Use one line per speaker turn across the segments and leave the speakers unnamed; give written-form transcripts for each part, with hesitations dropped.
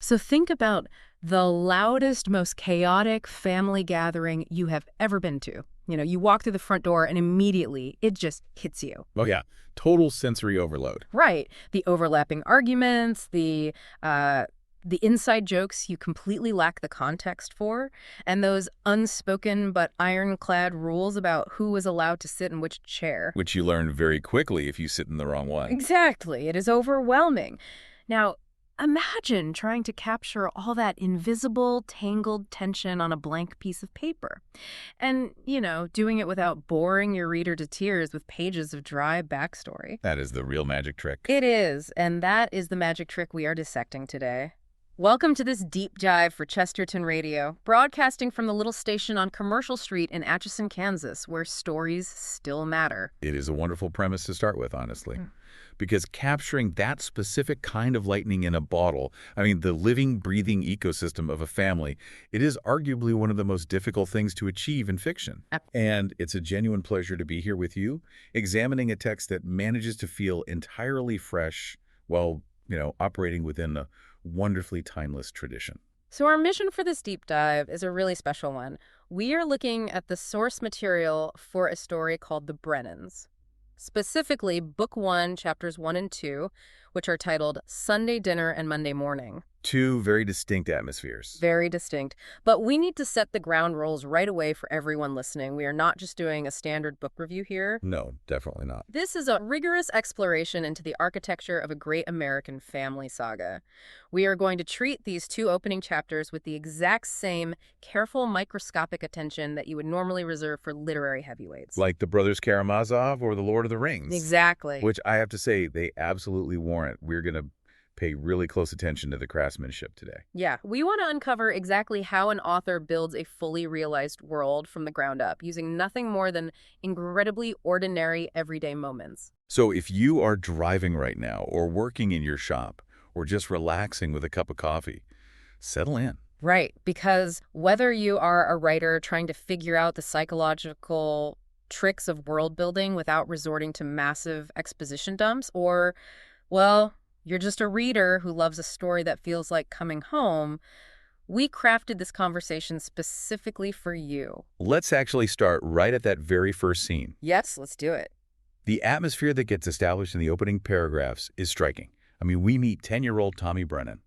So think about the loudest, most chaotic family gathering you have ever been to. You walk through the front door and immediately it just hits you.
Oh, yeah. Total sensory overload.
Right. The overlapping arguments, the inside jokes you completely lack the context for, and those unspoken but ironclad rules about who was allowed to sit in which chair.
Which you learn very quickly if you sit in the wrong one.
Exactly. It is overwhelming. Now, imagine trying to capture all that invisible, tangled tension on a blank piece of paper. And, doing it without boring your reader to tears with pages of dry backstory.
That is the real magic trick.
It is, and that is the magic trick we are dissecting today. Welcome to this deep dive for Chesterton Radio, broadcasting from the little station on Commercial Street in Atchison, Kansas, where stories still matter.
It is a wonderful premise to start with, honestly. Because capturing that specific kind of lightning in a bottle, the living, breathing ecosystem of a family, it is arguably one of the most difficult things to achieve in fiction. And it's a genuine pleasure to be here with you, examining a text that manages to feel entirely fresh while, operating within a wonderfully timeless tradition.
So our mission for this deep dive is a really special one. We are looking at the source material for a story called The Brennans. Specifically, Book 1, Chapters 1 and 2, which are titled Sunday Dinner and Monday Morning.
Two very distinct atmospheres.
Very distinct. But we need to set the ground rules right away for everyone listening. We are not just doing a standard book review here.
No, definitely not.
This is a rigorous exploration into the architecture of a great American family saga. We are going to treat these two opening chapters with the exact same careful microscopic attention that you would normally reserve for literary heavyweights.
Like the Brothers Karamazov or the Lord of the Rings.
Exactly.
Which I have to say, they absolutely warrant. We're going to pay really close attention to the craftsmanship today.
Yeah, we want to uncover exactly how an author builds a fully realized world from the ground up, using nothing more than incredibly ordinary everyday moments.
So if you are driving right now, or working in your shop, or just relaxing with a cup of coffee, settle in.
Right, because whether you are a writer trying to figure out the psychological tricks of world building without resorting to massive exposition dumps, or, well, you're just a reader who loves a story that feels like coming home, we crafted this conversation specifically for you.
Let's actually start right at that very first scene.
Yes, let's do it.
The atmosphere that gets established in the opening paragraphs is striking. We meet 10-year-old Tommy Brennan.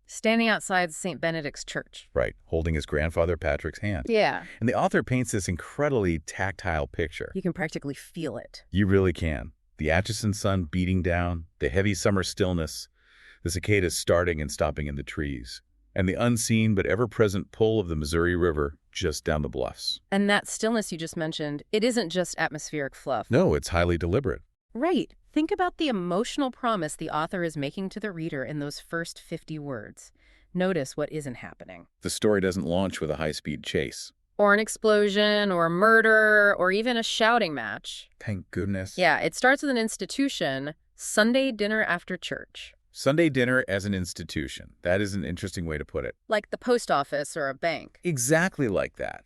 Standing outside St. Benedict's Church.
Right, holding his grandfather Patrick's hand.
Yeah.
And the author paints this incredibly tactile picture.
You can practically feel it.
You really can. The Atchison sun beating down, the heavy summer stillness, the cicadas starting and stopping in the trees, and the unseen but ever-present pull of the Missouri River just down the bluffs.
And that stillness you just mentioned, it isn't just atmospheric fluff.
No, it's highly deliberate.
Right. Think about the emotional promise the author is making to the reader in those first 50 words. Notice what isn't happening.
The story doesn't launch with a high-speed chase.
Or an explosion, or a murder, or even a shouting match.
Thank goodness.
Yeah, it starts with an institution, Sunday dinner after church.
Sunday dinner as an institution. That is an interesting way to put it.
Like the post office or a bank.
Exactly like that.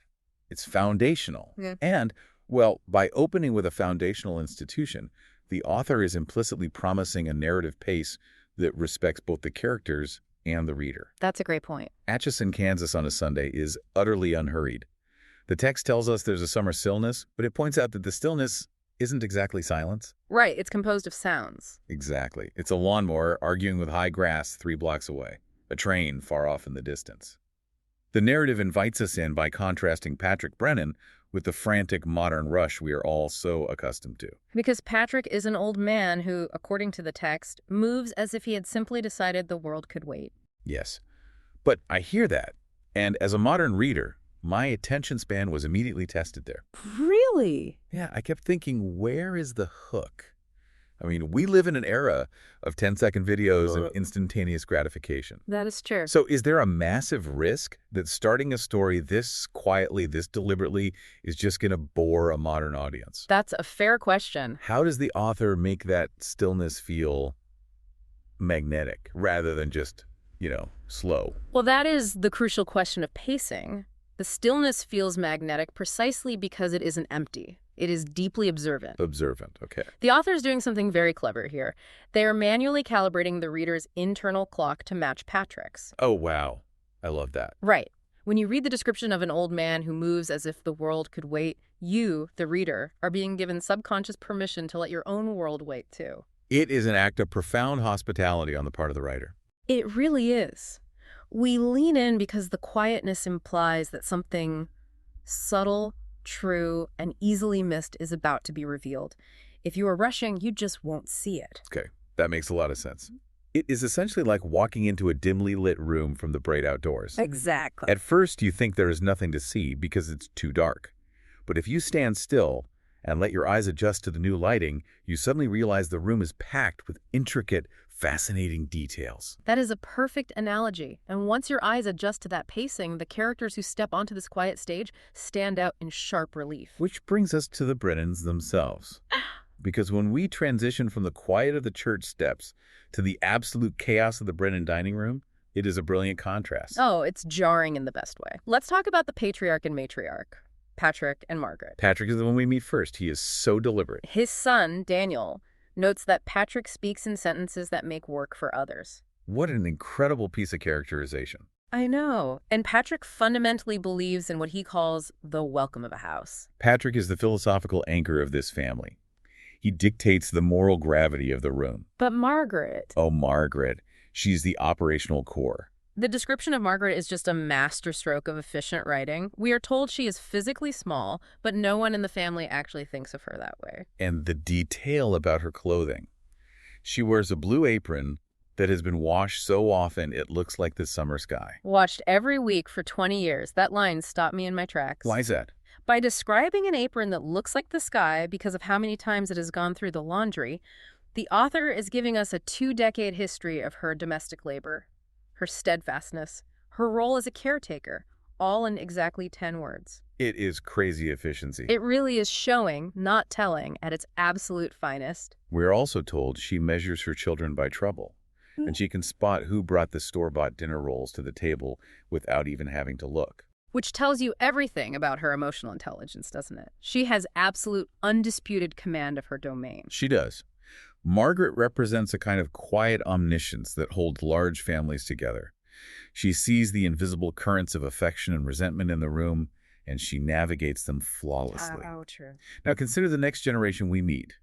It's foundational.
Yeah.
And, well, by opening with a foundational institution, the author is implicitly promising a narrative pace that respects both the characters and the reader.
That's a great point.
Atchison, Kansas on a Sunday is utterly unhurried. The text tells us there's a summer stillness, but it points out that the stillness isn't exactly silence.
Right, it's composed of sounds.
Exactly. It's a lawnmower arguing with high grass 3 blocks away, a train far off in the distance. The narrative invites us in by contrasting Patrick Brennan with the frantic modern rush we are all so accustomed to.
Because Patrick is an old man who, according to the text, moves as if he had simply decided the world could wait.
Yes. But I hear that, and as a modern reader, my attention span was immediately tested there.
Really?
Yeah, I kept thinking, where is the hook? We live in an era of 10-second videos and instantaneous gratification.
That is true.
So is there a massive risk that starting a story this quietly, this deliberately, is just going to bore a modern audience?
That's a fair question.
How does the author make that stillness feel magnetic rather than just, slow?
Well, that is the crucial question of pacing. The stillness feels magnetic precisely because it isn't empty. It is deeply observant.
Observant, okay.
The author is doing something very clever here. They are manually calibrating the reader's internal clock to match Patrick's.
Oh, wow. I love that.
Right. When you read the description of an old man who moves as if the world could wait, you, the reader, are being given subconscious permission to let your own world wait, too.
It is an act of profound hospitality on the part of the writer.
It really is. We lean in because the quietness implies that something subtle, true, and easily missed is about to be revealed. If you are rushing, you just won't see it.
Okay, that makes a lot of sense. It is essentially like walking into a dimly lit room from the bright outdoors.
Exactly.
At first, you think there is nothing to see because it's too dark. But if you stand still and let your eyes adjust to the new lighting, you suddenly realize the room is packed with intricate, fascinating details.
That is a perfect analogy. And once your eyes adjust to that pacing, the characters who step onto this quiet stage stand out in sharp relief.
Which brings us to the Brennans themselves. Because when we transition from the quiet of the church steps to the absolute chaos of the Brennan dining room, it is a brilliant contrast.
Oh, it's jarring in the best way. Let's talk about the patriarch and matriarch, Patrick and Margaret.
Patrick is the one we meet first. He is so deliberate.
His son, Daniel, notes that Patrick speaks in sentences that make work for others.
What an incredible piece of characterization.
I know. And Patrick fundamentally believes in what he calls the welcome of a house.
Patrick is the philosophical anchor of this family. He dictates the moral gravity of the room.
But Margaret...
Oh, Margaret. She's the operational core.
The description of Margaret is just a masterstroke of efficient writing. We are told she is physically small, but no one in the family actually thinks of her that way.
And the detail about her clothing. She wears a blue apron that has been washed so often it looks like the summer sky.
Watched every week for 20 years. That line stopped me in my tracks.
Why is that?
By describing an apron that looks like the sky because of how many times it has gone through the laundry, the author is giving us a 2-decade history of her domestic labor, her steadfastness, her role as a caretaker, all in exactly 10 words.
It is crazy efficiency.
It really is showing, not telling, at its absolute finest.
We're also told she measures her children by trouble, and she can spot who brought the store-bought dinner rolls to the table without even having to look.
Which tells you everything about her emotional intelligence, doesn't it? She has absolute, undisputed command of her domain.
She does. Margaret represents a kind of quiet omniscience that holds large families together. She sees the invisible currents of affection and resentment in the room, and she navigates them flawlessly.
True.
Now consider the next generation we meet.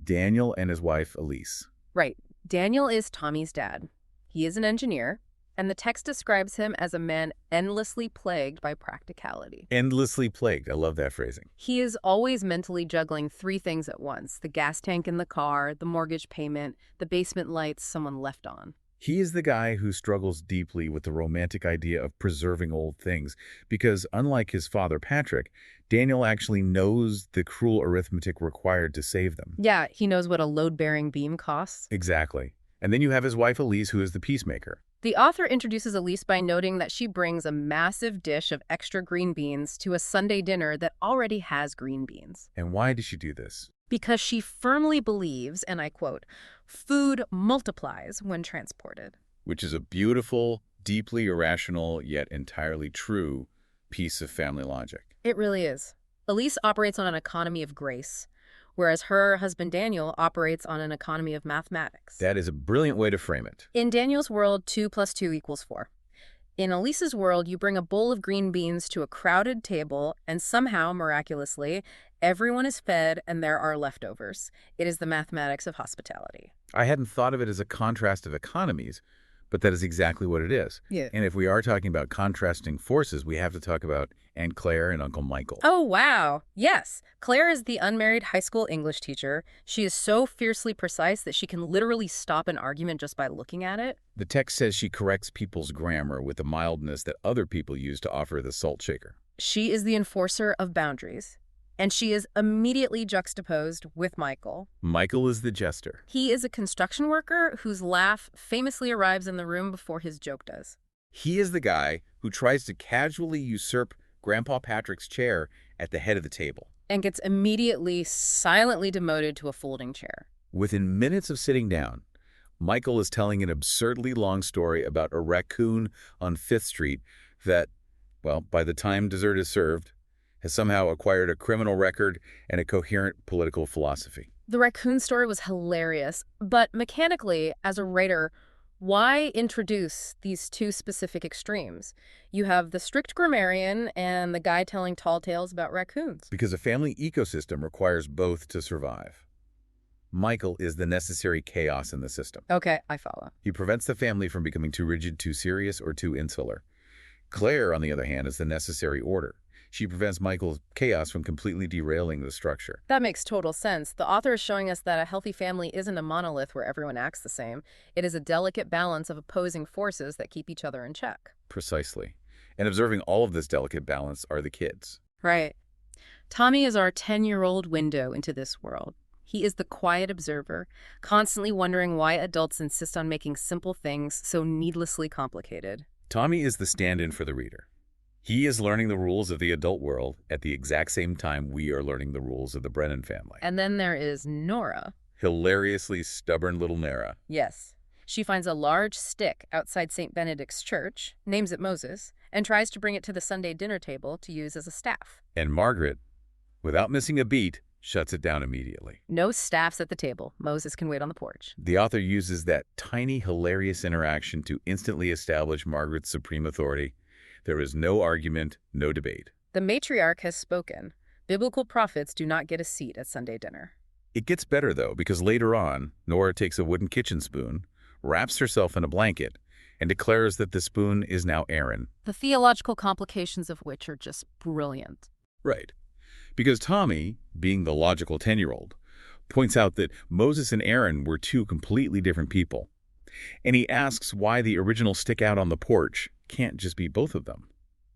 Daniel and his wife, Elise.
Right. Daniel is Tommy's dad. He is an engineer, and the text describes him as a man endlessly plagued by practicality.
Endlessly plagued. I love that phrasing.
He is always mentally juggling 3 things at once: the gas tank in the car, the mortgage payment, the basement lights someone left on.
He is the guy who struggles deeply with the romantic idea of preserving old things because, unlike his father, Patrick, Daniel actually knows the cruel arithmetic required to save them.
Yeah, he knows what a load-bearing beam costs.
Exactly. And then you have his wife, Elise, who is the peacemaker.
The author introduces Elise by noting that she brings a massive dish of extra green beans to a Sunday dinner that already has green beans.
And why does she do this?
Because she firmly believes, and I quote, "food multiplies when transported."
Which is a beautiful, deeply irrational, yet entirely true piece of family logic.
It really is. Elise operates on an economy of grace, whereas her husband Daniel operates on an economy of mathematics.
That is a brilliant way to frame it.
In Daniel's world, 2 + 2 = 4. In Elise's world, you bring a bowl of green beans to a crowded table, and somehow, miraculously, everyone is fed and there are leftovers. It is the mathematics of hospitality.
I hadn't thought of it as a contrast of economies, but that is exactly what it is.
Yeah.
And if we are talking about contrasting forces, we have to talk about Aunt Claire and Uncle Michael.
Oh, wow. Yes. Claire is the unmarried high school English teacher. She is so fiercely precise that she can literally stop an argument just by looking at it.
The text says she corrects people's grammar with the mildness that other people use to offer the salt shaker.
She is the enforcer of boundaries. And she is immediately juxtaposed with Michael.
Michael is the jester.
He is a construction worker whose laugh famously arrives in the room before his joke does.
He is the guy who tries to casually usurp Grandpa Patrick's chair at the head of the table.
And gets immediately, silently demoted to a folding chair.
Within minutes of sitting down, Michael is telling an absurdly long story about a raccoon on 5th Street that, well, by the time dessert is served, has somehow acquired a criminal record and a coherent political philosophy.
The raccoon story was hilarious, but mechanically, as a writer, why introduce these two specific extremes? You have the strict grammarian and the guy telling tall tales about raccoons.
Because a family ecosystem requires both to survive. Michael is the necessary chaos in the system.
Okay, I follow.
He prevents the family from becoming too rigid, too serious, or too insular. Claire, on the other hand, is the necessary order. She prevents Michael's chaos from completely derailing the structure.
That makes total sense. The author is showing us that a healthy family isn't a monolith where everyone acts the same. It is a delicate balance of opposing forces that keep each other in check.
Precisely. And observing all of this delicate balance are the kids.
Right. Tommy is our 10-year-old window into this world. He is the quiet observer, constantly wondering why adults insist on making simple things so needlessly complicated.
Tommy is the stand-in for the reader. He is learning the rules of the adult world at the exact same time we are learning the rules of the Brennan family.
And then there is Nora.
Hilariously stubborn little Nora.
Yes. She finds a large stick outside St. Benedict's church, names it Moses, and tries to bring it to the Sunday dinner table to use as a staff.
And Margaret, without missing a beat, shuts it down immediately.
No staffs at the table. Moses can wait on the porch.
The author uses that tiny, hilarious interaction to instantly establish Margaret's supreme authority. There is no argument, no debate.
The matriarch has spoken. Biblical prophets do not get a seat at Sunday dinner.
It gets better, though, because later on, Nora takes a wooden kitchen spoon, wraps herself in a blanket, and declares that the spoon is now Aaron.
The theological complications of which are just brilliant.
Right. Because Tommy, being the logical 10-year-old, points out that Moses and Aaron were two completely different people. And he asks why the original stick out on the porch can't just be both of them.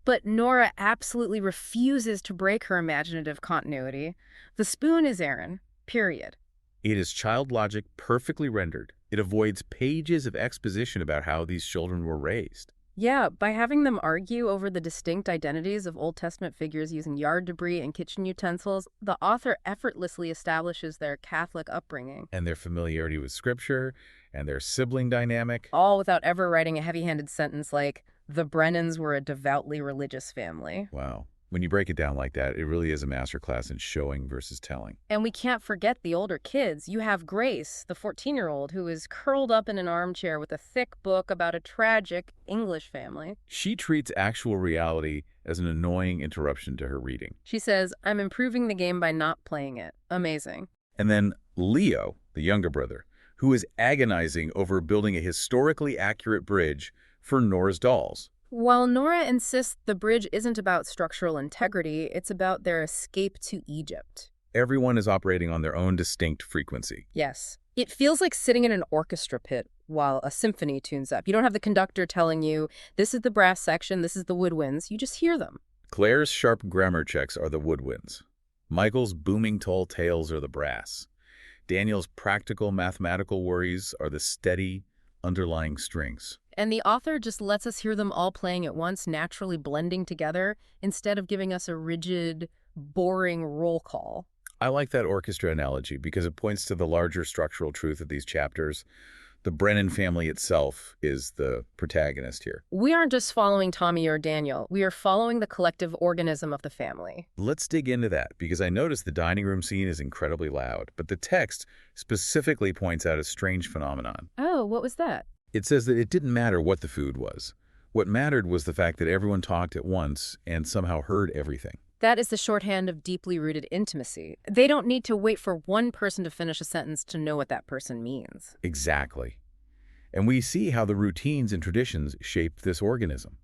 But Nora absolutely refuses to break her imaginative continuity. The spoon is Aaron, period.
It is child logic perfectly rendered. It avoids pages of exposition about how these children were raised.
Yeah, by having them argue over the distinct identities of Old Testament figures using yard debris and kitchen utensils, the author effortlessly establishes their Catholic upbringing.
And their familiarity with Scripture, and their sibling dynamic.
All without ever writing a heavy-handed sentence like, the Brennans were a devoutly religious family.
Wow. When you break it down like that, it really is a masterclass in showing versus telling.
And we can't forget the older kids. You have Grace, the 14-year-old, who is curled up in an armchair with a thick book about a tragic English family.
She treats actual reality as an annoying interruption to her reading.
She says, I'm improving the game by not playing it. Amazing.
And then Leo, the younger brother, who is agonizing over building a historically accurate bridge for Nora's dolls.
While Nora insists the bridge isn't about structural integrity, it's about their escape to Egypt.
Everyone is operating on their own distinct frequency.
Yes. It feels like sitting in an orchestra pit while a symphony tunes up. You don't have the conductor telling you, this is the brass section, this is the woodwinds. You just hear them.
Claire's sharp grammar checks are the woodwinds. Michael's booming tall tales are the brass. Daniel's practical mathematical worries are the steady, underlying strings.
And the author just lets us hear them all playing at once, naturally blending together, instead of giving us a rigid, boring roll call.
I like that orchestra analogy because it points to the larger structural truth of these chapters. The Brennan family itself is the protagonist here.
We aren't just following Tommy or Daniel. We are following the collective organism of the family.
Let's dig into that, because I noticed the dining room scene is incredibly loud, but the text specifically points out a strange phenomenon.
Oh, what was that?
It says that it didn't matter what the food was. What mattered was the fact that everyone talked at once and somehow heard everything.
That is the shorthand of deeply rooted intimacy. They don't need to wait for one person to finish a sentence to know what that person means.
Exactly. And we see how the routines and traditions shape this organism.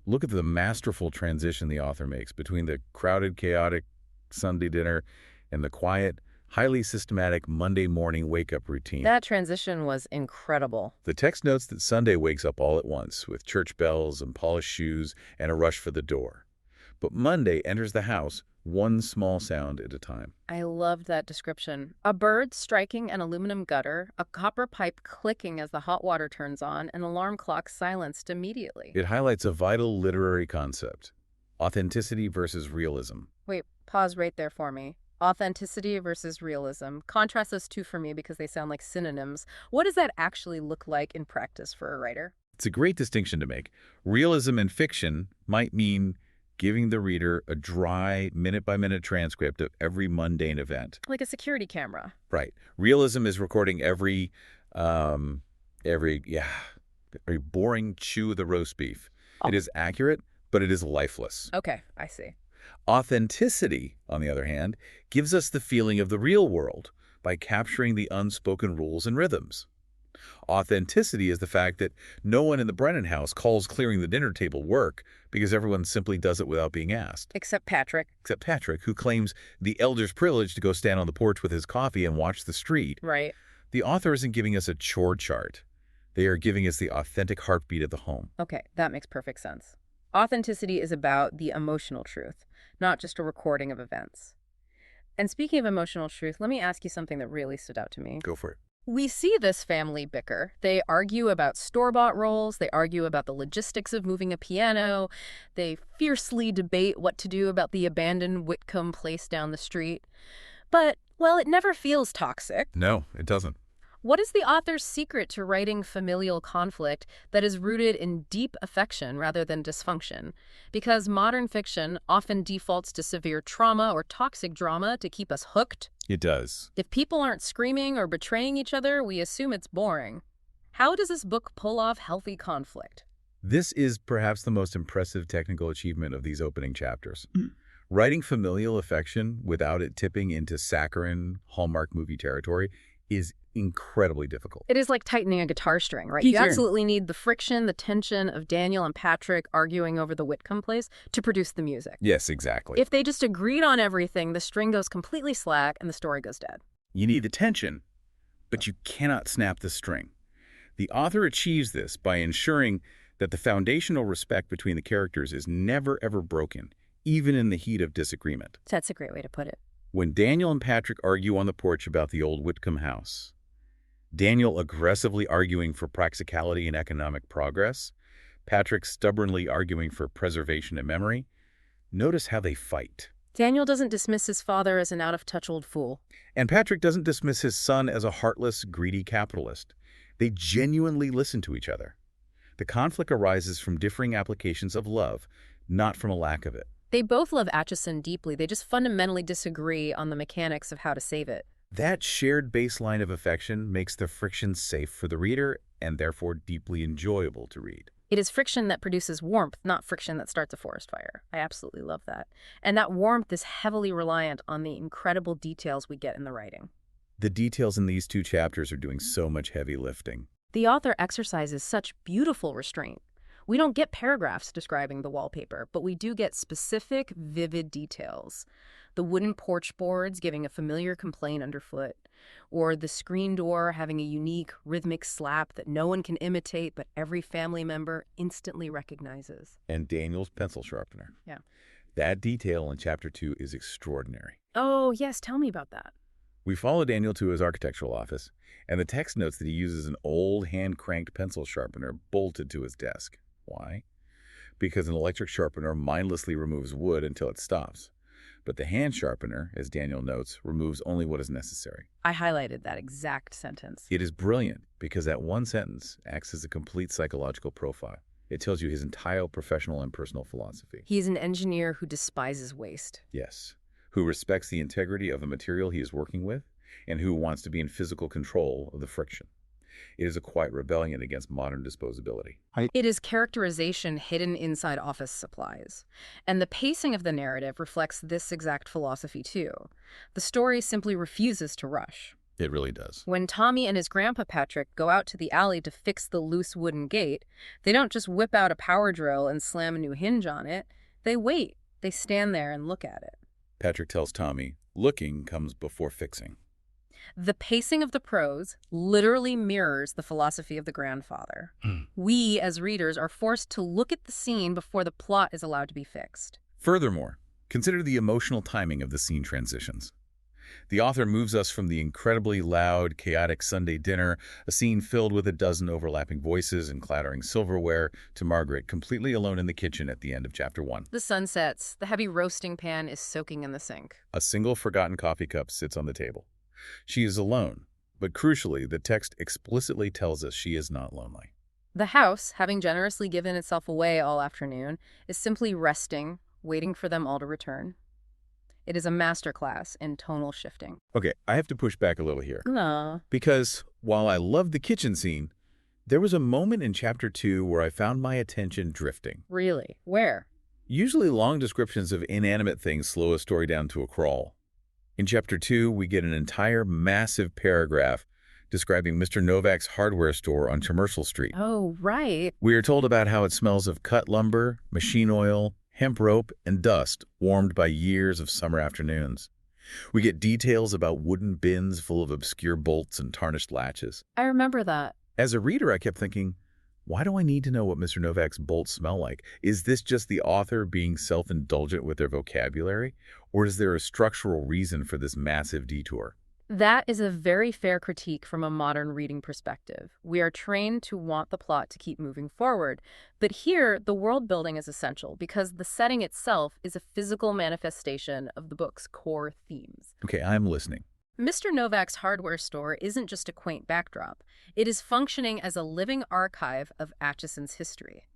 Look at the masterful transition the author makes between the crowded, chaotic Sunday dinner and the quiet, highly systematic Monday morning wake-up routine.
That transition was incredible.
The text notes that Sunday wakes up all at once, with church bells and polished shoes and a rush for the door. But Monday enters the house, one small sound at a time.
I loved that description. A bird striking an aluminum gutter, a copper pipe clicking as the hot water turns on, an alarm clock silenced immediately.
It highlights a vital literary concept: authenticity versus realism.
Wait, pause right there for me. Authenticity versus realism. Contrast those two for me because they sound like synonyms. What does that actually look like in practice for a writer?
It's a great distinction to make. Realism in fiction might mean giving the reader a dry, minute-by-minute transcript of every mundane event.
Like a security camera.
Right. Realism is recording every boring chew of the roast beef.
Oh.
It is accurate, but it is lifeless.
Okay, I see.
Authenticity, on the other hand, gives us the feeling of the real world by capturing the unspoken rules and rhythms. Authenticity is the fact that no one in the Brennan house calls clearing the dinner table work because everyone simply does it without being asked.
Except Patrick.
Except Patrick, who claims the elder's privilege to go stand on the porch with his coffee and watch the street.
Right.
The author isn't giving us a chore chart. They are giving us the authentic heartbeat of the home.
Okay, that makes perfect sense. Authenticity is about the emotional truth, not just a recording of events. And speaking of emotional truth, let me ask you something that really stood out to me.
Go for it.
We see this family bicker. They argue about store-bought rolls. They argue about the logistics of moving a piano. They fiercely debate what to do about the abandoned Whitcomb place down the street. But, well, it never feels toxic.
No, it doesn't.
What is the author's secret to writing familial conflict that is rooted in deep affection rather than dysfunction? Because modern fiction often defaults to severe trauma or toxic drama to keep us hooked.
It does.
If people aren't screaming or betraying each other, we assume it's boring. How does this book pull off healthy conflict?
This is perhaps the most impressive technical achievement of these opening chapters. Writing familial affection without it tipping into saccharine, Hallmark movie territory is incredibly difficult.
It is like tightening a guitar string, right? You absolutely need the friction, the tension of Daniel and Patrick arguing over the Whitcomb place to produce the music.
Yes, exactly.
If they just agreed on everything, the string goes completely slack and the story goes dead.
You need the tension, but you cannot snap the string. The author achieves this by ensuring that the foundational respect between the characters is never, ever broken, even in the heat of disagreement.
That's a great way to put it.
When Daniel and Patrick argue on the porch about the old Whitcomb house, Daniel aggressively arguing for practicality and economic progress, Patrick stubbornly arguing for preservation and memory, notice how they fight.
Daniel doesn't dismiss his father as an out-of-touch old fool.
And Patrick doesn't dismiss his son as a heartless, greedy capitalist. They genuinely listen to each other. The conflict arises from differing applications of love, not from a lack of it.
They both love Atchison deeply. They just fundamentally disagree on the mechanics of how to save it.
That shared baseline of affection makes the friction safe for the reader and therefore deeply enjoyable to read.
It is friction that produces warmth, not friction that starts a forest fire. I absolutely love that. And that warmth is heavily reliant on the incredible details we get in the writing.
The details in these two chapters are doing so much heavy lifting.
The author exercises such beautiful restraint. We don't get paragraphs describing the wallpaper, but we do get specific, vivid details. The wooden porch boards giving a familiar complaint underfoot, or the screen door having a unique, rhythmic slap that no one can imitate but every family member instantly recognizes.
And Daniel's pencil sharpener.
Yeah.
That detail in Chapter 2 is extraordinary.
Oh, yes, tell me about that.
We follow Daniel to his architectural office, and the text notes that he uses an old hand-cranked pencil sharpener bolted to his desk. Why? Because an electric sharpener mindlessly removes wood until it stops. But the hand sharpener, as Daniel notes, removes only what is necessary.
I highlighted that exact sentence.
It is brilliant because that one sentence acts as a complete psychological profile. It tells you his entire professional and personal philosophy.
He's an engineer who despises waste.
Yes, who respects the integrity of the material he is working with and who wants to be in physical control of the friction. It is a quiet rebellion against modern disposability.
It is characterization hidden inside office supplies. And the pacing of the narrative reflects this exact philosophy, too. The story simply refuses to rush.
It really does.
When Tommy and his grandpa Patrick go out to the alley to fix the loose wooden gate, they don't just whip out a power drill and slam a new hinge on it. They wait. They stand there and look at it.
Patrick tells Tommy, looking comes before fixing.
The pacing of the prose literally mirrors the philosophy of the grandfather. We, as readers, are forced to look at the scene before the plot is allowed to be fixed.
Furthermore, consider the emotional timing of the scene transitions. The author moves us from the incredibly loud, chaotic Sunday dinner, a scene filled with a dozen overlapping voices and clattering silverware, to Margaret completely alone in the kitchen at the end of Chapter 1.
The sun sets. The heavy roasting pan is soaking in the sink.
A single forgotten coffee cup sits on the table. She is alone, but crucially, the text explicitly tells us she is not lonely.
The house, having generously given itself away all afternoon, is simply resting, waiting for them all to return. It is a masterclass in tonal shifting.
Okay, I have to push back a little here.
No.
Because while I love the kitchen scene, there was a moment in Chapter 2 where I found my attention drifting.
Really? Where?
Usually long descriptions of inanimate things slow a story down to a crawl. In Chapter 2, we get an entire massive paragraph describing Mr. Novak's hardware store on Commercial Street.
Oh, right.
We are told about how it smells of cut lumber, machine oil, hemp rope, and dust warmed by years of summer afternoons. We get details about wooden bins full of obscure bolts and tarnished latches.
I remember that.
As a reader, I kept thinking, why do I need to know what Mr. Novak's bolts smell like? Is this just the author being self-indulgent with their vocabulary? Or is there a structural reason for this massive detour?
That is a very fair critique from a modern reading perspective. We are trained to want the plot to keep moving forward. But here, the world building is essential because the setting itself is a physical manifestation of the book's core themes.
Okay, I'm listening.
Mr. Novak's hardware store isn't just a quaint backdrop. It is functioning as a living archive of Atchison's history.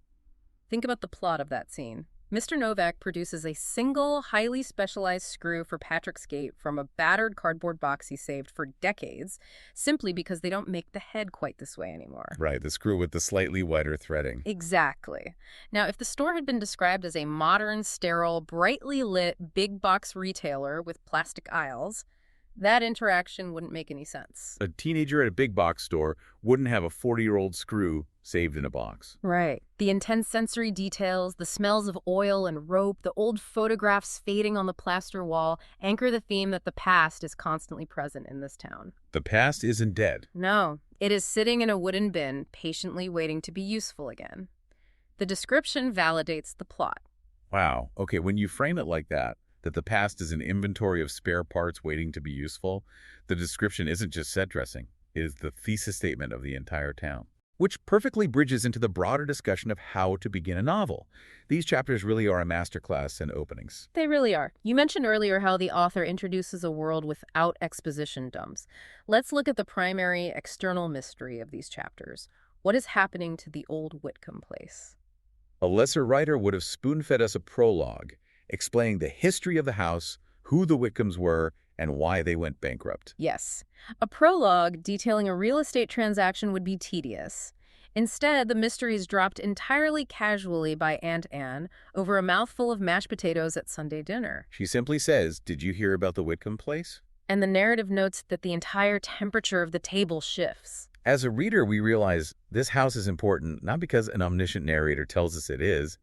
Think about the plot of that scene. Mr. Novak produces a single, highly specialized screw for Patrick's gate from a battered cardboard box he saved for decades, simply because they don't make the head quite this way anymore.
Right, the screw with the slightly wider threading.
Exactly. Now, if the store had been described as a modern, sterile, brightly lit, big box retailer with plastic aisles, that interaction wouldn't make any sense.
A teenager at a big box store wouldn't have a 40-year-old screw saved in a box.
Right. The intense sensory details, the smells of oil and rope, the old photographs fading on the plaster wall anchor the theme that the past is constantly present in this town.
The past isn't dead.
No, it is sitting in a wooden bin, patiently waiting to be useful again. The description validates the plot.
Wow. Okay, when you frame it like that the past is an inventory of spare parts waiting to be useful, the description isn't just set dressing. It is the thesis statement of the entire town, which perfectly bridges into the broader discussion of how to begin a novel. These chapters really are a masterclass in openings.
They really are. You mentioned earlier how the author introduces a world without exposition dumps. Let's look at the primary external mystery of these chapters. What is happening to the old Whitcomb place?
A lesser writer would have spoon-fed us a prologue, explaining the history of the house, who the Whitcombs were, and why they went bankrupt.
Yes. A prologue detailing a real estate transaction would be tedious. Instead, the mystery is dropped entirely casually by Aunt Anne over a mouthful of mashed potatoes at Sunday dinner.
She simply says, "Did you hear about the Whitcomb place?"
And the narrative notes that the entire temperature of the table shifts.
As a reader, we realize this house is important not because an omniscient narrator tells us it is,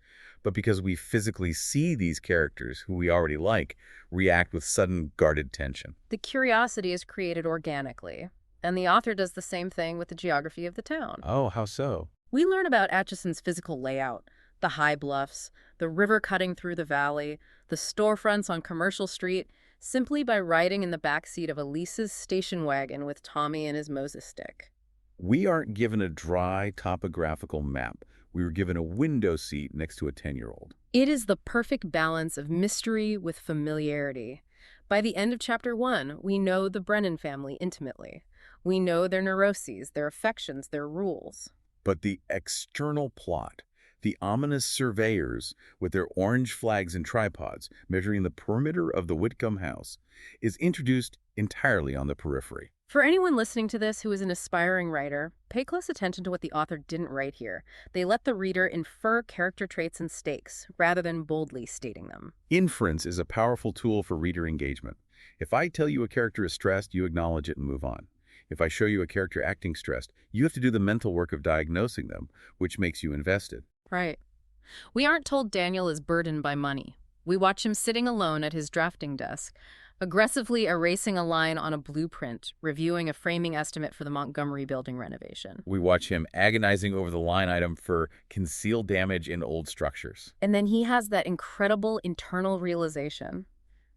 but because we physically see these characters, who we already like, react with sudden guarded tension.
The curiosity is created organically, and the author does the same thing with the geography of the town.
Oh, how so?
We learn about Atchison's physical layout, the high bluffs, the river cutting through the valley, the storefronts on Commercial Street, simply by riding in the backseat of Elise's station wagon with Tommy and his Moses stick.
We aren't given a dry topographical map. We were given a window seat next to a 10-year-old.
It is the perfect balance of mystery with familiarity. By the end of Chapter 1, we know the Brennan family intimately. We know their neuroses, their affections, their rules.
But the external plot, the ominous surveyors with their orange flags and tripods measuring the perimeter of the Whitcomb house, is introduced entirely on the periphery.
For anyone listening to this who is an aspiring writer, pay close attention to what the author didn't write here. They let the reader infer character traits and stakes, rather than boldly stating them.
Inference is a powerful tool for reader engagement. If I tell you a character is stressed, you acknowledge it and move on. If I show you a character acting stressed, you have to do the mental work of diagnosing them, which makes you invested.
Right. We aren't told Daniel is burdened by money. We watch him sitting alone at his drafting desk, aggressively erasing a line on a blueprint, reviewing a framing estimate for the Montgomery building renovation.
We watch him agonizing over the line item for concealed damage in old structures.
And then he has that incredible internal realization.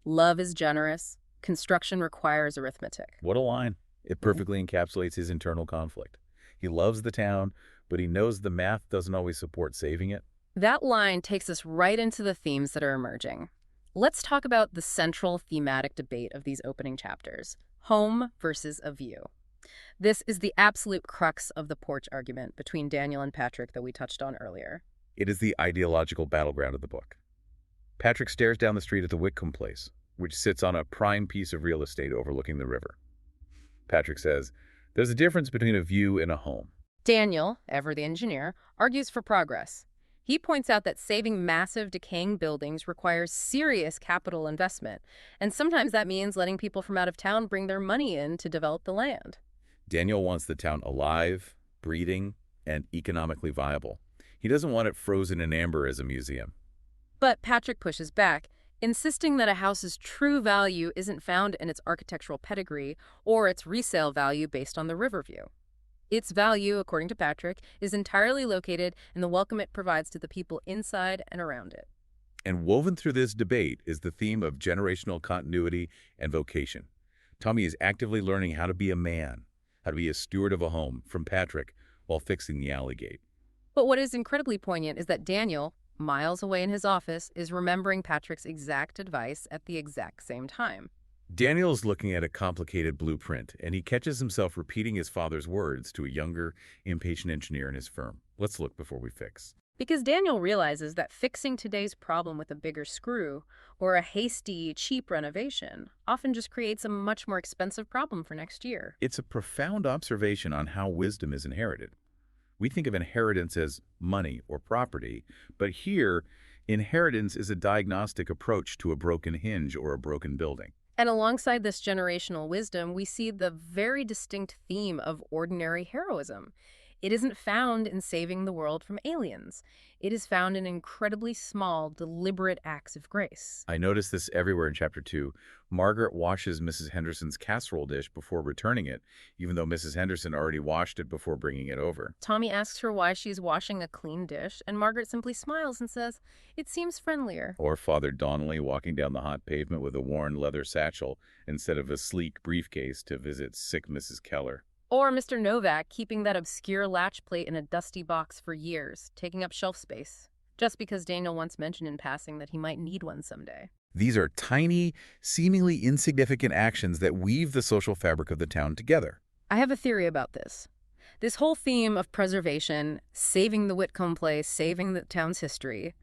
Love is generous. Construction requires arithmetic.
What a line. It perfectly encapsulates his internal conflict. He loves the town, but he knows the math doesn't always support saving it.
That line takes us right into the themes that are emerging. Let's talk about the central thematic debate of these opening chapters, home versus a view. This is the absolute crux of the porch argument between Daniel and Patrick that we touched on earlier.
It is the ideological battleground of the book. Patrick stares down the street at the Whitcomb place, which sits on a prime piece of real estate overlooking the river. Patrick says, "There's a difference between a view and a home."
Daniel, ever the engineer, argues for progress. He points out that saving massive, decaying buildings requires serious capital investment, and sometimes that means letting people from out of town bring their money in to develop the land.
Daniel wants the town alive, breathing, and economically viable. He doesn't want it frozen in amber as a museum.
But Patrick pushes back, insisting that a house's true value isn't found in its architectural pedigree or its resale value based on the river view. Its value, according to Patrick, is entirely located in the welcome it provides to the people inside and around it.
And woven through this debate is the theme of generational continuity and vocation. Tommy is actively learning how to be a man, how to be a steward of a home from Patrick while fixing the alley gate.
But what is incredibly poignant is that Daniel, miles away in his office, is remembering Patrick's exact advice at the exact same time.
Daniel's looking at a complicated blueprint, and he catches himself repeating his father's words to a younger, impatient engineer in his firm. Let's look before we fix.
Because Daniel realizes that fixing today's problem with a bigger screw or a hasty, cheap renovation often just creates a much more expensive problem for next year.
It's a profound observation on how wisdom is inherited. We think of inheritance as money or property, but here, inheritance is a diagnostic approach to a broken hinge or a broken building.
And alongside this generational wisdom, we see the very distinct theme of ordinary heroism. It isn't found in saving the world from aliens. It is found in incredibly small, deliberate acts of grace.
I notice this everywhere in Chapter 2. Margaret washes Mrs. Henderson's casserole dish before returning it, even though Mrs. Henderson already washed it before bringing it over.
Tommy asks her why she's washing a clean dish, and Margaret simply smiles and says, "It seems friendlier."
Or Father Donnelly walking down the hot pavement with a worn leather satchel instead of a sleek briefcase to visit sick Mrs. Keller.
Or Mr. Novak keeping that obscure latch plate in a dusty box for years, taking up shelf space, just because Daniel once mentioned in passing that he might need one someday.
These are tiny, seemingly insignificant actions that weave the social fabric of the town together.
I have a theory about this. This whole theme of preservation, saving the Whitcomb place, saving the town's history,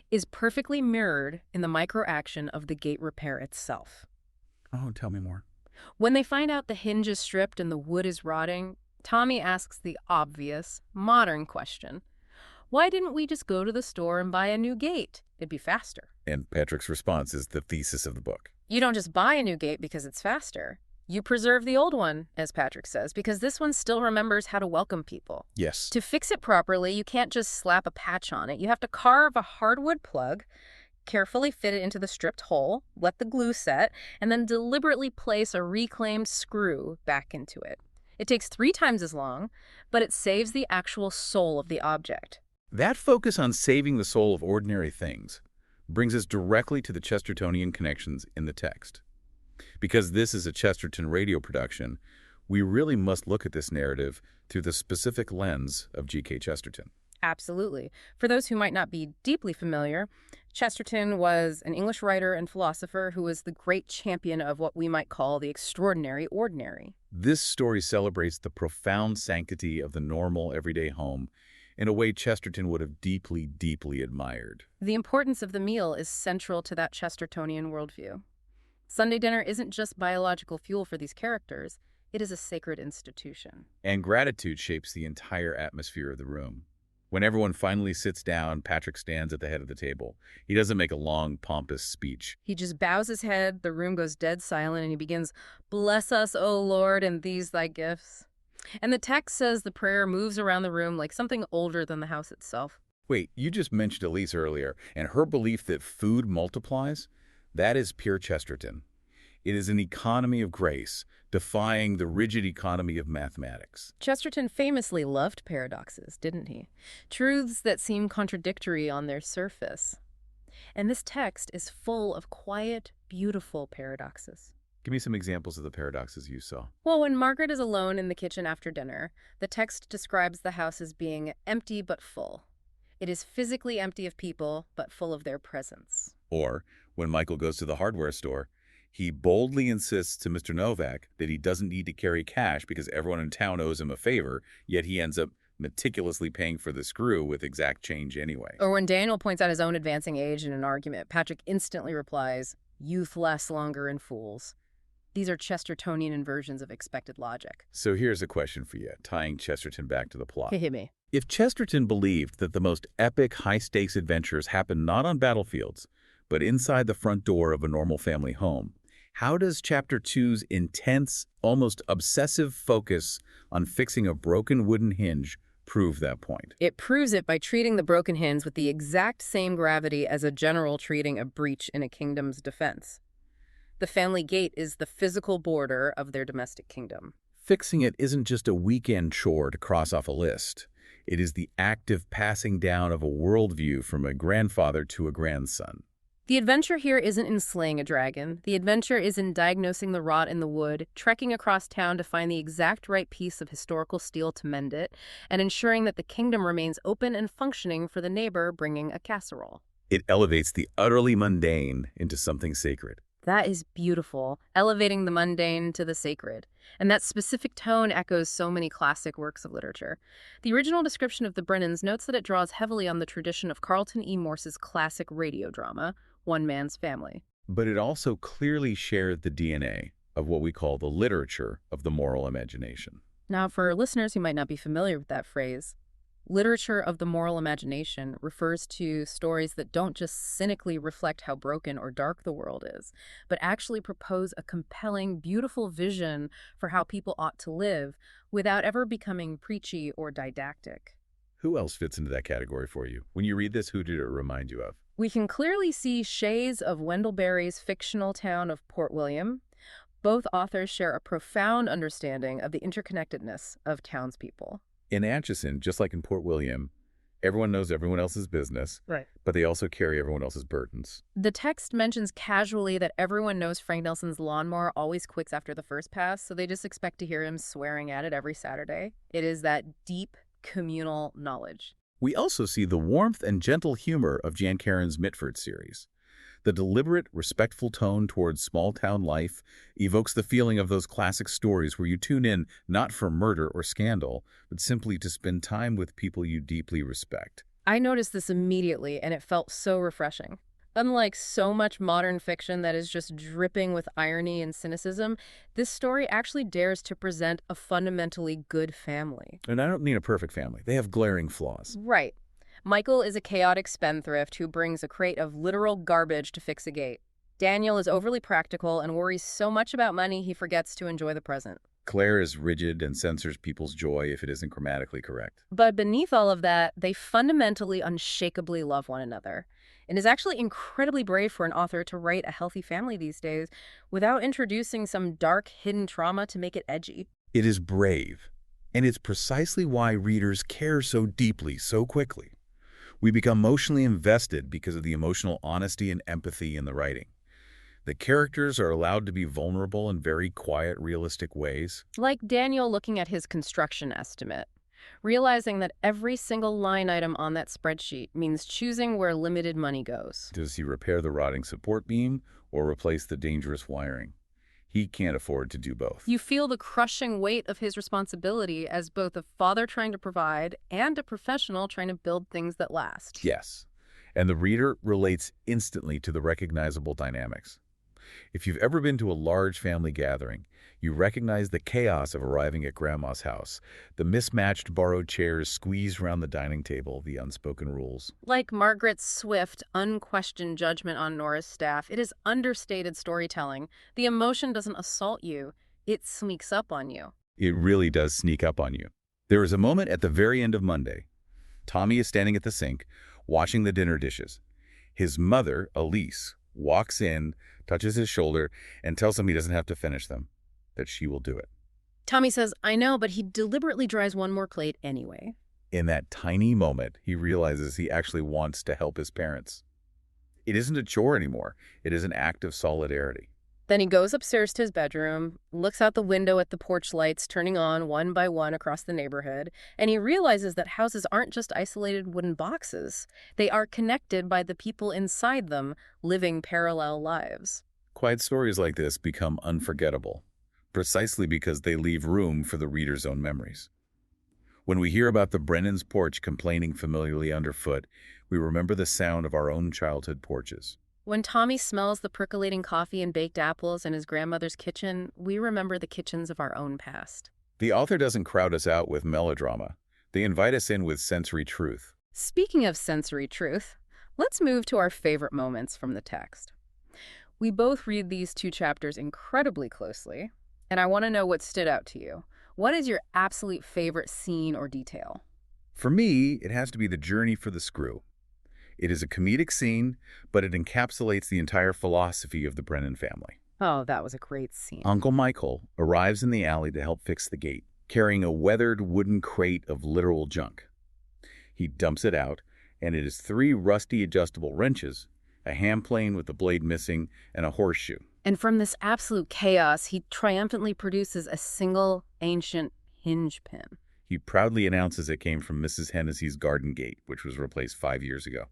is perfectly mirrored in the micro-action of the gate repair itself.
Oh, tell me more.
When they find out the hinge is stripped and the wood is rotting, Tommy asks the obvious, modern question. Why didn't we just go to the store and buy a new gate? It'd be faster.
And Patrick's response is the thesis of the book.
You don't just buy a new gate because it's faster. You preserve the old one, as Patrick says, because this one still remembers how to welcome people.
Yes.
To fix it properly, you can't just slap a patch on it. You have to carve a hardwood plug, carefully fit it into the stripped hole, let the glue set, and then deliberately place a reclaimed screw back into it. It takes 3 times as long, but it saves the actual soul of the object.
That focus on saving the soul of ordinary things brings us directly to the Chestertonian connections in the text. Because this is a Chesterton Radio production, we really must look at this narrative through the specific lens of G.K. Chesterton.
Absolutely. For those who might not be deeply familiar, Chesterton was an English writer and philosopher who was the great champion of what we might call the extraordinary ordinary.
This story celebrates the profound sanctity of the normal, everyday home in a way Chesterton would have deeply, deeply admired.
The importance of the meal is central to that Chestertonian worldview. Sunday dinner isn't just biological fuel for these characters, it is a sacred institution.
And gratitude shapes the entire atmosphere of the room. When everyone finally sits down, Patrick stands at the head of the table. He doesn't make a long, pompous speech.
He just bows his head, the room goes dead silent, and he begins, "Bless us, O Lord, and these thy gifts." And the text says the prayer moves around the room like something older than the house itself.
Wait, you just mentioned Elise earlier, and her belief that food multiplies? That is pure Chesterton. It is an economy of grace, defying the rigid economy of mathematics.
Chesterton famously loved paradoxes, didn't he? Truths that seem contradictory on their surface. And this text is full of quiet, beautiful paradoxes.
Give me some examples of the paradoxes you saw.
Well, when Margaret is alone in the kitchen after dinner, the text describes the house as being empty but full. It is physically empty of people, but full of their presence.
Or, when Michael goes to the hardware store, he boldly insists to Mr. Novak that he doesn't need to carry cash because everyone in town owes him a favor, yet he ends up meticulously paying for the screw with exact change anyway.
Or when Daniel points out his own advancing age in an argument, Patrick instantly replies, "Youth lasts longer in fools." These are Chestertonian inversions of expected logic.
So here's a question for you, tying Chesterton back to the plot.
Hit me.
If Chesterton believed that the most epic, high-stakes adventures happen not on battlefields, but inside the front door of a normal family home, how does Chapter 2's intense, almost obsessive focus on fixing a broken wooden hinge prove that point?
It proves it by treating the broken hinge with the exact same gravity as a general treating a breach in a kingdom's defense. The family gate is the physical border of their domestic kingdom.
Fixing it isn't just a weekend chore to cross off a list. It is the active passing down of a worldview from a grandfather to a grandson.
The adventure here isn't in slaying a dragon. The adventure is in diagnosing the rot in the wood, trekking across town to find the exact right piece of historical steel to mend it, and ensuring that the kingdom remains open and functioning for the neighbor bringing a casserole.
It elevates the utterly mundane into something sacred.
That is beautiful, elevating the mundane to the sacred. And that specific tone echoes so many classic works of literature. The original description of the Brennans notes that it draws heavily on the tradition of Carlton E. Morse's classic radio drama, One Man's Family.
But it also clearly shared the DNA of what we call the literature of the moral imagination.
Now, for listeners who might not be familiar with that phrase, literature of the moral imagination refers to stories that don't just cynically reflect how broken or dark the world is, but actually propose a compelling, beautiful vision for how people ought to live without ever becoming preachy or didactic.
Who else fits into that category for you? When you read this, who did it remind you of?
We can clearly see shades of Wendell Berry's fictional town of Port William. Both authors share a profound understanding of the interconnectedness of townspeople.
In Atchison, just like in Port William, everyone knows everyone else's business,
right?
But they also carry everyone else's burdens.
The text mentions casually that everyone knows Frank Nelson's lawnmower always quits after the first pass, so they just expect to hear him swearing at it every Saturday. It is that deep communal knowledge.
We also see the warmth and gentle humor of Jan Karon's Mitford series. The deliberate, respectful tone towards small-town life evokes the feeling of those classic stories where you tune in not for murder or scandal, but simply to spend time with people you deeply respect.
I noticed this immediately, and it felt so refreshing. Unlike so much modern fiction that is just dripping with irony and cynicism, this story actually dares to present a fundamentally good family.
And I don't mean a perfect family. They have glaring flaws.
Right. Michael is a chaotic spendthrift who brings a crate of literal garbage to fix a gate. Daniel is overly practical and worries so much about money he forgets to enjoy the present.
Claire is rigid and censors people's joy if it isn't grammatically correct.
But beneath all of that, they fundamentally, unshakably love one another. It is actually incredibly brave for an author to write a healthy family these days without introducing some dark, hidden trauma to make it edgy.
It is brave, and it's precisely why readers care so deeply, so quickly. We become emotionally invested because of the emotional honesty and empathy in the writing. The characters are allowed to be vulnerable in very quiet, realistic ways.
Like Daniel looking at his construction estimate, realizing that every single line item on that spreadsheet means choosing where limited money goes.
Does he repair the rotting support beam or replace the dangerous wiring? He can't afford to do both.
You feel the crushing weight of his responsibility as both a father trying to provide and a professional trying to build things that last.
Yes, and the reader relates instantly to the recognizable dynamics. If you've ever been to a large family gathering, you recognize the chaos of arriving at Grandma's house, the mismatched borrowed chairs squeezed around the dining table, the unspoken rules.
Like Margaret's swift, unquestioned judgment on Nora's staff, it is understated storytelling. The emotion doesn't assault you, it sneaks up on you.
It really does sneak up on you. There is a moment at the very end of Monday. Tommy is standing at the sink, washing the dinner dishes. His mother, Elise, walks in, touches his shoulder, and tells him he doesn't have to finish them, that she will do it.
Tommy says, "I know, but he deliberately dries one more plate anyway."
In that tiny moment, he realizes he actually wants to help his parents. It isn't a chore anymore. It is an act of solidarity.
Then he goes upstairs to his bedroom, looks out the window at the porch lights turning on one by one across the neighborhood, and he realizes that houses aren't just isolated wooden boxes. They are connected by the people inside them, living parallel lives.
Quiet stories like this become unforgettable, precisely because they leave room for the reader's own memories. When we hear about the Brennan's porch complaining familiarly underfoot, we remember the sound of our own childhood porches.
When Tommy smells the percolating coffee and baked apples in his grandmother's kitchen, we remember the kitchens of our own past.
The author doesn't crowd us out with melodrama. They invite us in with sensory truth.
Speaking of sensory truth, let's move to our favorite moments from the text. We both read these two chapters incredibly closely, and I want to know what stood out to you. What is your absolute favorite scene or detail?
For me, it has to be the journey for the screw. It is a comedic scene, but it encapsulates the entire philosophy of the Brennan family.
Oh, that was a great scene.
Uncle Michael arrives in the alley to help fix the gate, carrying a weathered wooden crate of literal junk. He dumps it out, and it is 3 rusty adjustable wrenches, a hand plane with the blade missing, and a horseshoe.
And from this absolute chaos, he triumphantly produces a single ancient hinge pin.
He proudly announces it came from Mrs. Hennessy's garden gate, which was replaced 5 years ago.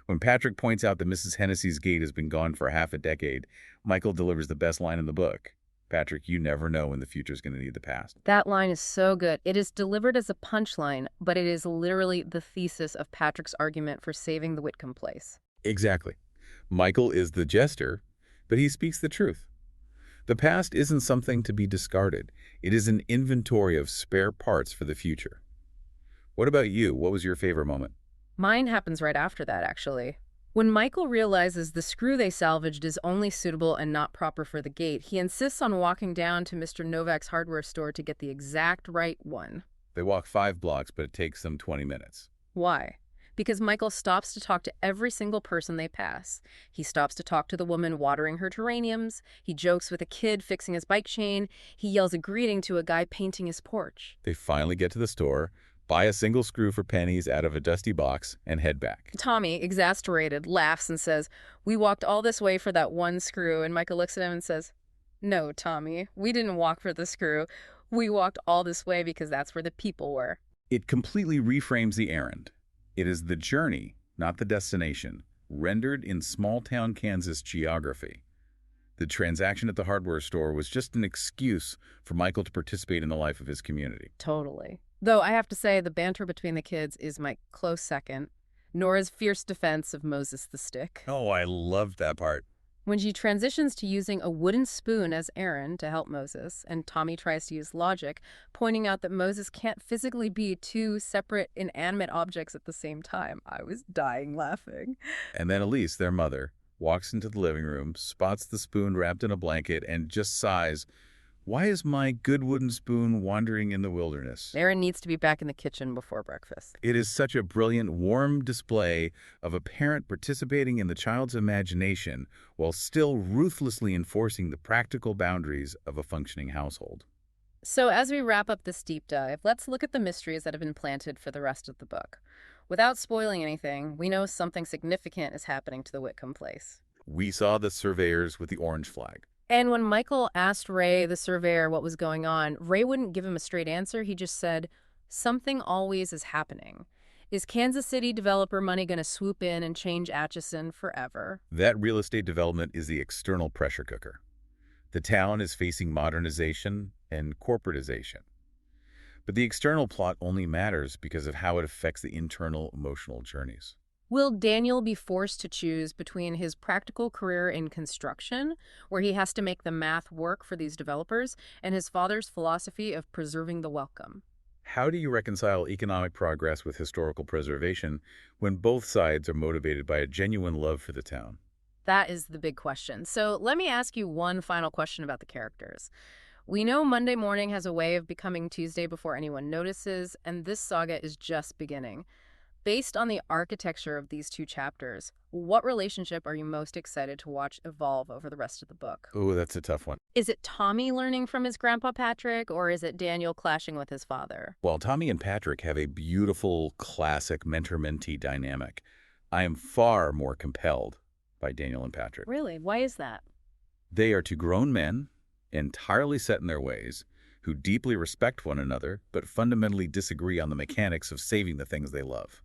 When Patrick points out that Mrs. Hennessy's gate has been gone for half a decade, Michael delivers the best line in the book. Patrick, you never know when the future's going to need the past.
That line is so good. It is delivered as a punchline, but it is literally the thesis of Patrick's argument for saving the Whitcomb place.
Exactly. Michael is the jester, but he speaks the truth. The past isn't something to be discarded. It is an inventory of spare parts for the future. What about you? What was your favorite moment?
Mine happens right after that, actually. When Michael realizes the screw they salvaged is only suitable and not proper for the gate, he insists on walking down to Mr. Novak's hardware store to get the exact right one.
They walk 5 blocks, but it takes them 20 minutes.
Why? Because Michael stops to talk to every single person they pass. He stops to talk to the woman watering her geraniums. He jokes with a kid fixing his bike chain. He yells a greeting to a guy painting his porch.
They finally get to the store, buy a single screw for pennies out of a dusty box, and head back.
Tommy, exasperated, laughs and says, "We walked all this way for that one screw." And Michael looks at him and says, "No, Tommy, we didn't walk for the screw. We walked all this way because that's where the people were."
It completely reframes the errand. It is the journey, not the destination, rendered in small-town Kansas geography. The transaction at the hardware store was just an excuse for Michael to participate in the life of his community.
Totally. Though I have to say, the banter between the kids is my close second. Nora's fierce defense of Moses the stick.
Oh, I loved that part.
When she transitions to using a wooden spoon as Aaron to help Moses, and Tommy tries to use logic, pointing out that Moses can't physically be 2 separate inanimate objects at the same time, I was dying laughing.
And then Elise, their mother, walks into the living room, spots the spoon wrapped in a blanket, and just sighs, "Why is my good wooden spoon wandering in the wilderness?"
Aaron needs to be back in the kitchen before breakfast.
It is such a brilliant, warm display of a parent participating in the child's imagination while still ruthlessly enforcing the practical boundaries of a functioning household.
So as we wrap up this deep dive, let's look at the mysteries that have been planted for the rest of the book. Without spoiling anything, we know something significant is happening to the Whitcomb place.
We saw the surveyors with the orange flag.
And when Michael asked Ray, the surveyor, what was going on, Ray wouldn't give him a straight answer. He just said, "Something always is happening. Is Kansas City developer money going to swoop in and change Atchison forever?"
That real estate development is the external pressure cooker. The town is facing modernization and corporatization. But the external plot only matters because of how it affects the internal emotional journeys.
Will Daniel be forced to choose between his practical career in construction, where he has to make the math work for these developers, and his father's philosophy of preserving the welcome?
How do you reconcile economic progress with historical preservation when both sides are motivated by a genuine love for the town?
That is the big question. So let me ask you one final question about the characters. We know Monday morning has a way of becoming Tuesday before anyone notices, and this saga is just beginning. Based on the architecture of these 2 chapters, what relationship are you most excited to watch evolve over the rest of the book?
Oh, that's a tough one.
Is it Tommy learning from his grandpa Patrick, or is it Daniel clashing with his father?
While Tommy and Patrick have a beautiful, classic mentor-mentee dynamic, I am far more compelled by Daniel and Patrick.
Really? Why is that?
They are 2 grown men, entirely set in their ways, who deeply respect one another, but fundamentally disagree on the mechanics of saving the things they love.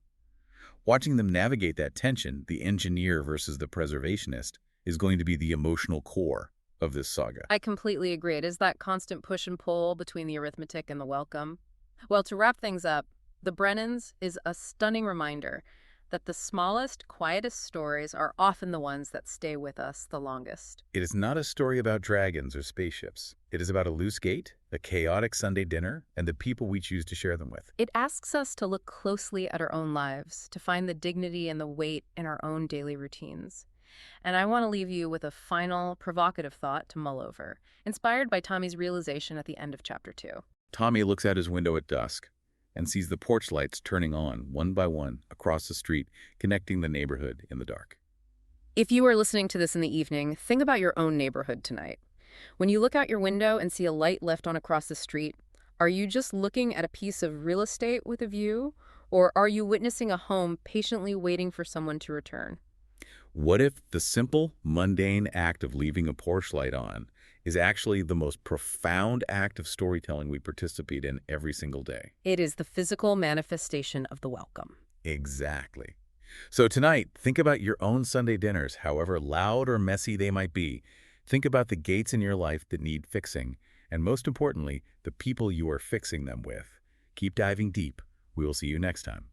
Watching them navigate that tension, the engineer versus the preservationist, is going to be the emotional core of this saga.
I completely agree. It is that constant push and pull between the arithmetic and the welcome. Well, to wrap things up, The Brennans is a stunning reminder that the smallest, quietest stories are often the ones that stay with us the longest.
It is not a story about dragons or spaceships. It is about a loose gate, a chaotic Sunday dinner, and the people we choose to share them with.
It asks us to look closely at our own lives, to find the dignity and the weight in our own daily routines. And I want to leave you with a final, provocative thought to mull over, inspired by Tommy's realization at the end of Chapter 2.
Tommy looks out his window at dusk and sees the porch lights turning on one by one across the street, connecting the neighborhood in the dark.
If you are listening to this in the evening, think about your own neighborhood tonight. When you look out your window and see a light left on across the street, are you just looking at a piece of real estate with a view, or are you witnessing a home patiently waiting for someone to return?
What if the simple, mundane act of leaving a porch light on is actually the most profound act of storytelling we participate in every single day?
It is the physical manifestation of the welcome.
Exactly. So tonight, think about your own Sunday dinners, however loud or messy they might be. Think about the gates in your life that need fixing, and most importantly, the people you are fixing them with. Keep diving deep. We will see you next time.